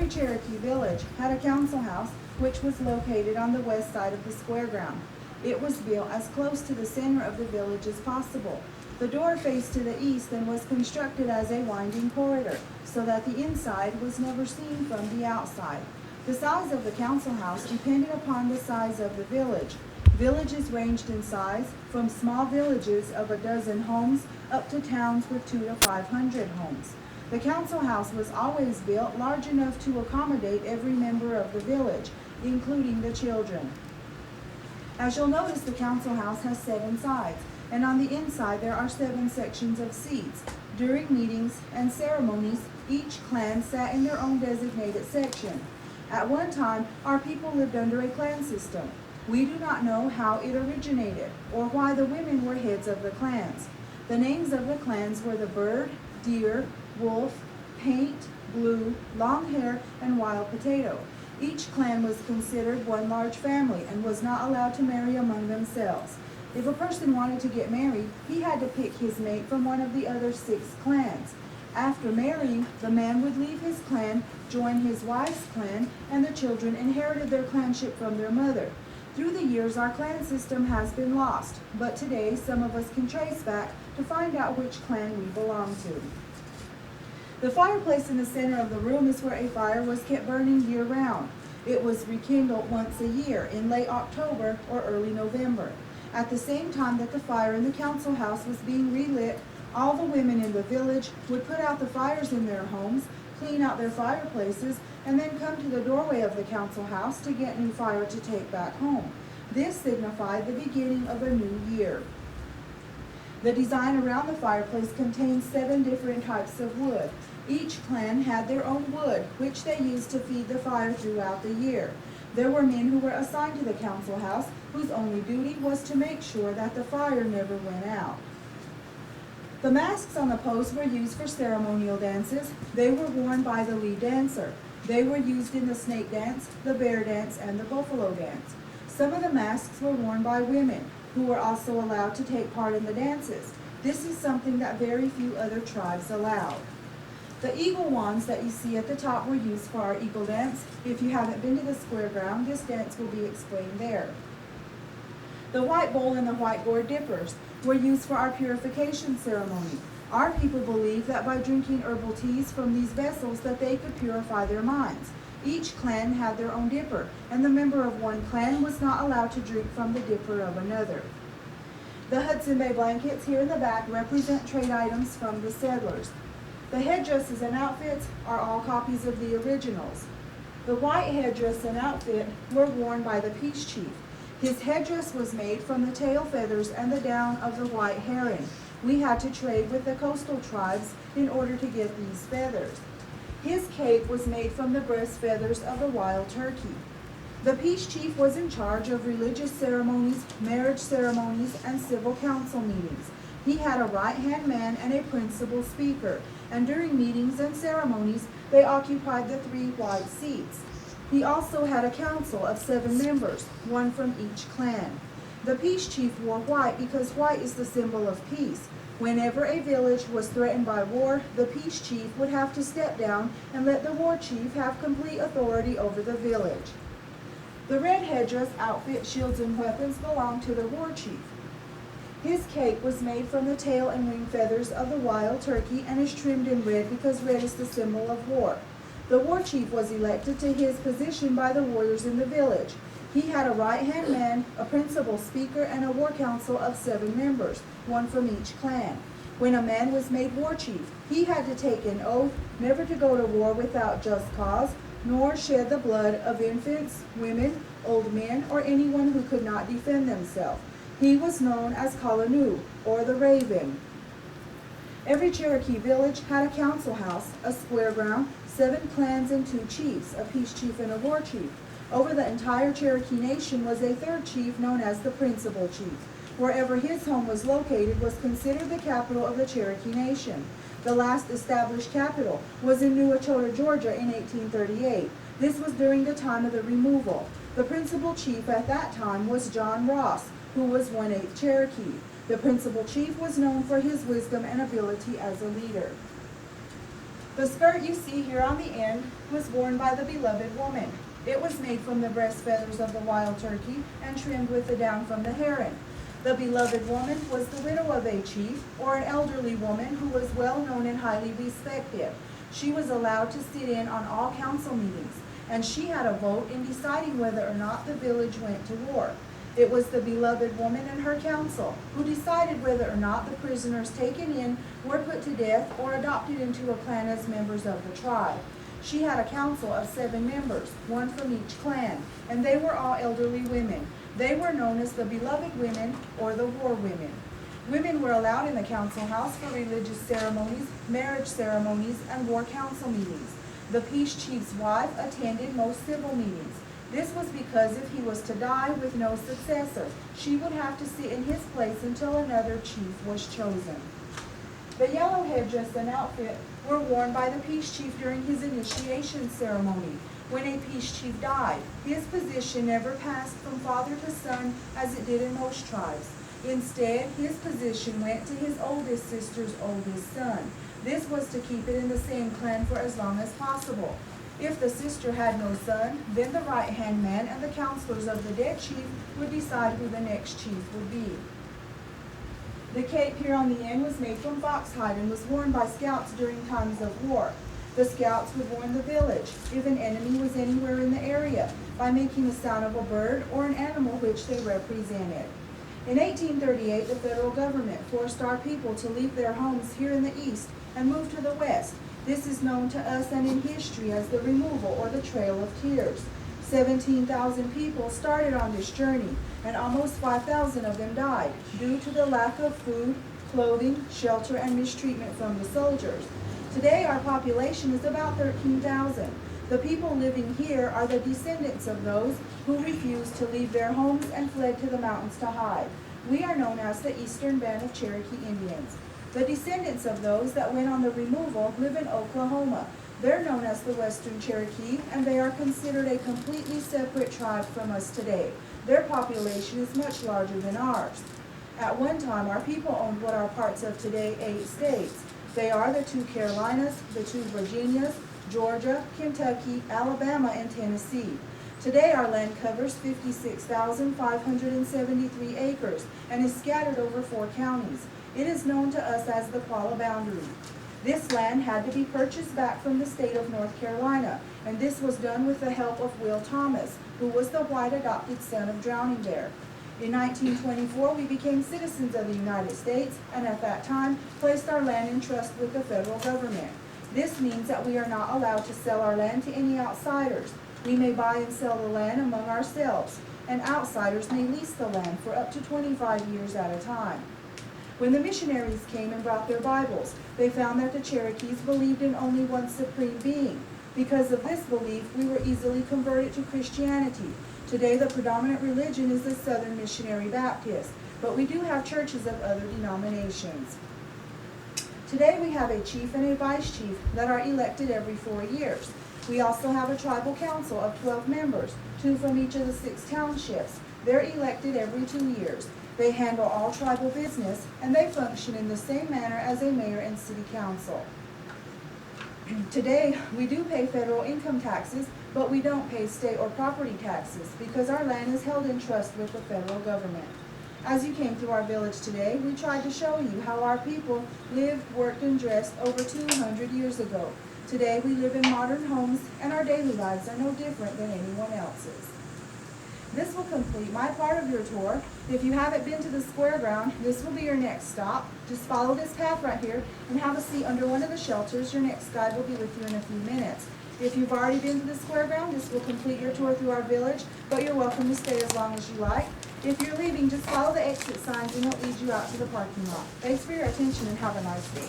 Every Cherokee village had a council house which was located on the west side of the square ground. It was built as close to the center of the village as possible. The door faced to the east and was constructed as a winding corridor, so that the inside was never seen from the outside. The size of the council house depended upon the size of the village. Villages ranged in size from small villages of a dozen homes up to towns with 200 to 500 homes. The council house was always built large enough to accommodate every member of the village, including the children. As you'll notice, the council house has 7 sides, and on the inside there are 7 sections of seats. During meetings and ceremonies, each clan sat in their own designated section. At one time, our people lived under a clan system. We do not know how it originated, or why the women were heads of the clans. The names of the clans were the Bird, Deer, Wolf, Paint, Blue, Long Hair, and Wild Potato. Each clan was considered one large family and was not allowed to marry among themselves. If a person wanted to get married, he had to pick his mate from one of the other 6 clans. After marrying, the man would leave his clan, join his wife's clan, and the children inherited their clanship from their mother. Through the years, our clan system has been lost, but today some of us can trace back to find out which clan we belong to. The fireplace in the center of the room is where a fire was kept burning year-round. It was rekindled once a year in late October or early November. At the same time that the fire in the council house was being relit, all the women in the village would put out the fires in their homes, clean out their fireplaces, and then come to the doorway of the council house to get new fire to take back home. This signified the beginning of a new year. The design around the fireplace contains 7 different types of wood. Each clan had their own wood, which they used to feed the fire throughout the year. There were men who were assigned to the council house, whose only duty was to make sure that the fire never went out. The masks on the posts were used for ceremonial dances. They were worn by the lead dancer. They were used in the snake dance, the bear dance, and the buffalo dance. Some of the masks were worn by women, who were also allowed to take part in the dances. This is something that very few other tribes allowed. The eagle wands that you see at the top were used for our eagle dance. If you haven't been to the square ground, this dance will be explained there. The white bowl and the white gourd dippers were used for our purification ceremony. Our people believed that by drinking herbal teas from these vessels that they could purify their minds. Each clan had their own dipper, and the member of one clan was not allowed to drink from the dipper of another. The Hudson Bay blankets here in the back represent trade items from the settlers. The headdresses and outfits are all copies of the originals. The white headdress and outfit were worn by the peace chief. His headdress was made from the tail feathers and the down of the white heron. We had to trade with the coastal tribes in order to get these feathers. His cape was made from the breast feathers of the wild turkey. The peace chief was in charge of religious ceremonies, marriage ceremonies, and civil council meetings. He had a right-hand man and a principal speaker, and during meetings and ceremonies, they occupied the 3 white seats. He also had a council of 7 members, 1 from each clan. The peace chief wore white because white is the symbol of peace. Whenever a village was threatened by war, the peace chief would have to step down and let the war chief have complete authority over the village. The red headdress, outfit, shields, and weapons belonged to the war chief. His cape was made from the tail and wing feathers of the wild turkey and is trimmed in red because red is the symbol of war. The war chief was elected to his position by the warriors in the village. He had a right-hand man, a principal speaker, and a war council of 7 members, 1 from each clan. When a man was made war chief, he had to take an oath never to go to war without just cause, nor shed the blood of infants, women, old men, or anyone who could not defend themselves. He was known as Oconaluftee, or the Raven. Every Cherokee village had a council house, a square ground, 7 clans, and 2 chiefs, a peace chief and a war chief. Over the entire Cherokee Nation was a 3rd chief known as the principal chief. Wherever his home was located was considered the capital of the Cherokee Nation. The last established capital was in New Echota, Georgia in 1838. This was during the time of the removal. The principal chief at that time was John Ross, who was 1/8 Cherokee. The principal chief was known for his wisdom and ability as a leader. The skirt you see here on the end was worn by the beloved woman. It was made from the breast feathers of the wild turkey and trimmed with the down from the heron. The beloved woman was the widow of a chief or an elderly woman who was well known and highly respected. She was allowed to sit in on all council meetings, and she had a vote in deciding whether or not the village went to war. It was the beloved woman and her council who decided whether or not the prisoners taken in were put to death or adopted into a clan as members of the tribe. She had a council of 7 members, one from each clan, and they were all elderly women. They were known as the beloved women or the war women. Women were allowed in the council house for religious ceremonies, marriage ceremonies, and war council meetings. The peace chief's wife attended most civil meetings. This was because if he was to die with no successor, she would have to sit in his place until another chief was chosen. The yellow headdress and outfit were worn by the peace chief during his initiation ceremony. When a peace chief died, his position never passed from father to son as it did in most tribes. Instead, his position went to his oldest sister's oldest son. This was to keep it in the same clan for as long as possible. If the sister had no son, then the right-hand man and the counselors of the dead chief would decide who the next chief would be. The cape here on the end was made from foxhide and was worn by scouts during times of war. The scouts would warn the village if an enemy was anywhere in the area by making the sound of a bird or an animal which they represented. In 1838, the federal government forced our people to leave their homes here in the east and move to the west. This is known to us and in history as the removal or the Trail of Tears. 17,000 people started on this journey, and almost 5,000 of them died due to the lack of food, clothing, shelter, and mistreatment from the soldiers. Today, our population is about 13,000. The people living here are the descendants of those who refused to leave their homes and fled to the mountains to hide. We are known as the Eastern Band of Cherokee Indians. The descendants of those that went on the removal live in Oklahoma. They're known as the Western Cherokee, and they are considered a completely separate tribe from us today. Their population is much larger than ours. At one time, our people owned what are parts of today 8 states. They are the 2 Carolinas, the 2 Virginias, Georgia, Kentucky, Alabama, and Tennessee. Today, our land covers 56,573 acres and is scattered over 4 counties. It is known to us as the Paula boundary. This land had to be purchased back from the state of North Carolina, and this was done with the help of Will Thomas, who was the white adopted son of Drowning Bear. In 1924, we became citizens of the United States, and at that time, placed our land in trust with the federal government. This means that we are not allowed to sell our land to any outsiders. We may buy and sell the land among ourselves, and outsiders may lease the land for up to 25 years at a time. When the missionaries came and brought their Bibles, they found that the Cherokees believed in only one supreme being. Because of this belief, we were easily converted to Christianity. Today, the predominant religion is the Southern Missionary Baptist, but we do have churches of other denominations. Today, we have a chief and a vice chief that are elected every 4 years. We also have a tribal council of 12 members, 2 from each of the 6 townships. They're elected every 2 years. They handle all tribal business, and they function in the same manner as a mayor and city council. Today, we do pay federal income taxes, but we don't pay state or property taxes because our land is held in trust with the federal government. As you came through our village today, we tried to show you how our people lived, worked, and dressed over 200 years ago. Today, we live in modern homes, and our daily lives are no different than anyone else's. This will complete my part of your tour. If you haven't been to the square ground, this will be your next stop. Just follow this path right here and have a seat under one of the shelters. Your next guide will be with you in a few minutes. If you've already been to the square ground, this will complete your tour through our village, but you're welcome to stay as long as you like. If you're leaving, just follow the exit signs and it'll lead you out to the parking lot. Thanks for your attention and have a nice day.